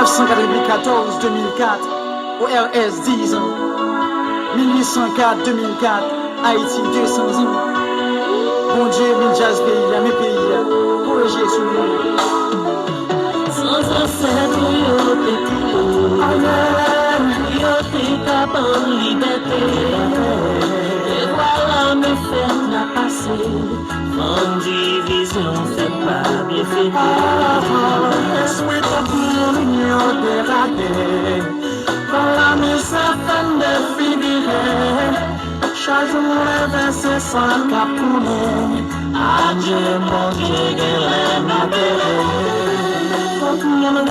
1994-2004, ORS 10 ans. 1804-2004, Haïti 200 ans. Bon Dieu, mille jazz pays, mes pays, corrigez sur nous. Sans ancêtre, yo t'es capable de liberté. Et voilà, mes fêtes n'a passé. En division, fait pas bien fait. Sweet of l'union dégradé. Voilà, mes sapins de figurer. Chaque jour, verset sans capouler. Adieu, mon Dieu, gueule, ma belle. Quand tout le monde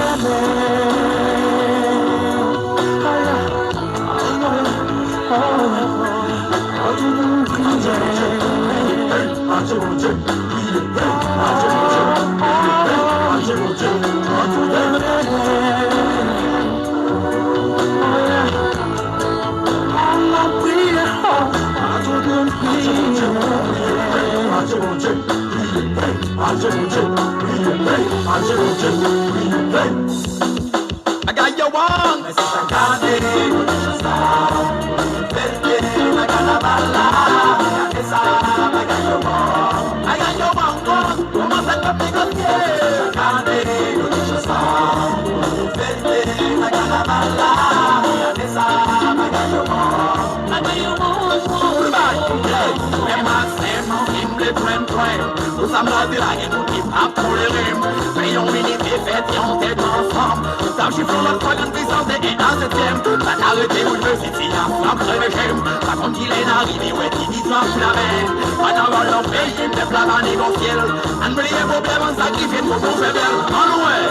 I got your one. I got your one. Come on, set up the gun, nous sommes là de la guerre qui part pour les rimes. Payons unité, fête et on t'aide ensemble. Dans le chiffre, notre troisième puissance et un septième. La carité ou le city, la flamme de régime. Par contre, il est arrivé, ouais, qui dit toi pour la mer. En avant leur pays, une peuple à négocier. Un millier problème, un sacrifice pour qu'on fait belle. En ouais.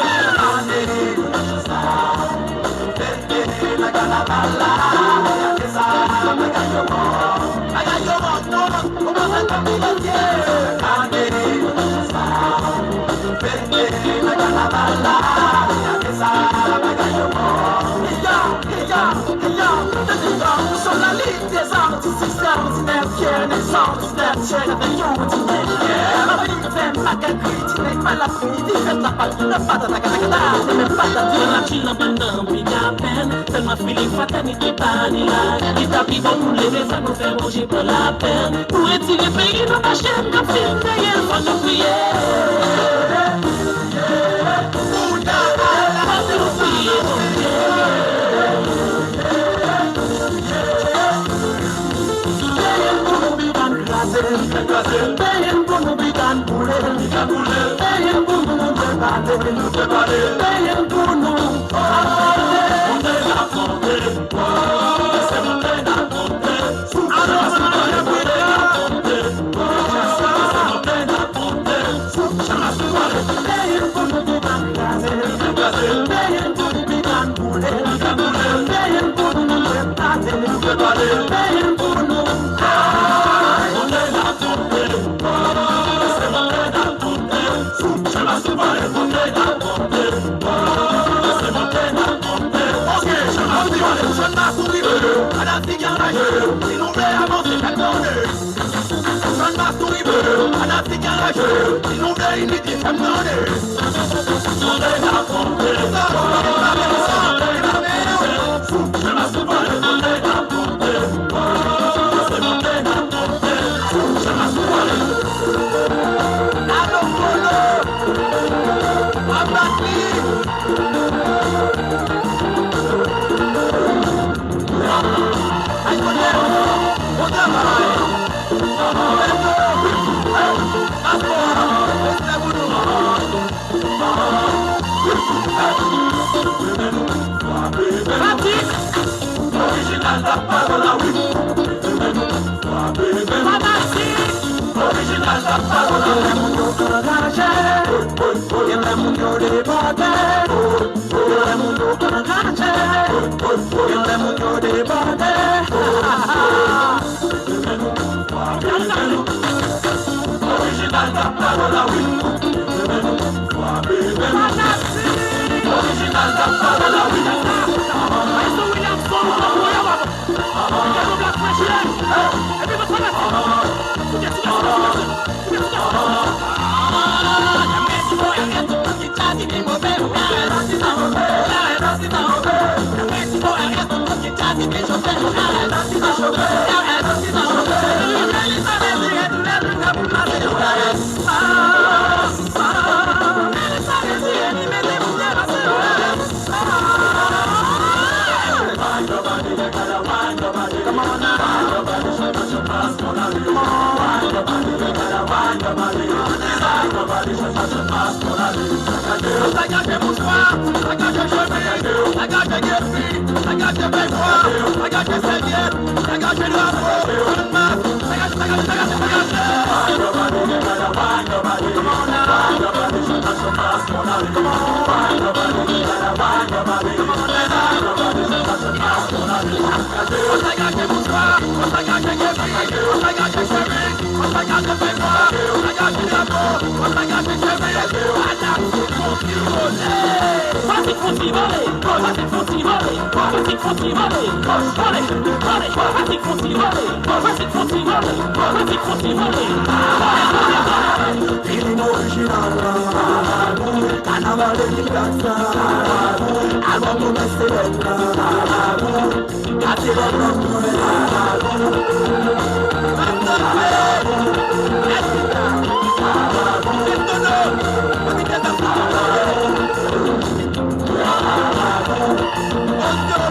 Tellement feeling fraternité par il t'a pris pour nous lever, ça nous fait manger pour la peine. Pour retirer pays dans ta chaîne, comme film, il faut nous prier. Everybody Sagage bonsoir, sagage chemin, sagage guerrier, sagage bébois, sagage serviette, sagage drapeau, sagage bonsoir, sagage guerrier, sagage chemin, sagage bébois, sagage drapeau, sagage serviette, Vas-y, continue, allez, vas-y, continue, allez, vas-y, continue, allez, allez, vas-y, continue, allez, vas-y, continue, allez, vas-y, continue, allez. feeling original, carnaval de Piazza, album de Messeletta, gâté de Let's go!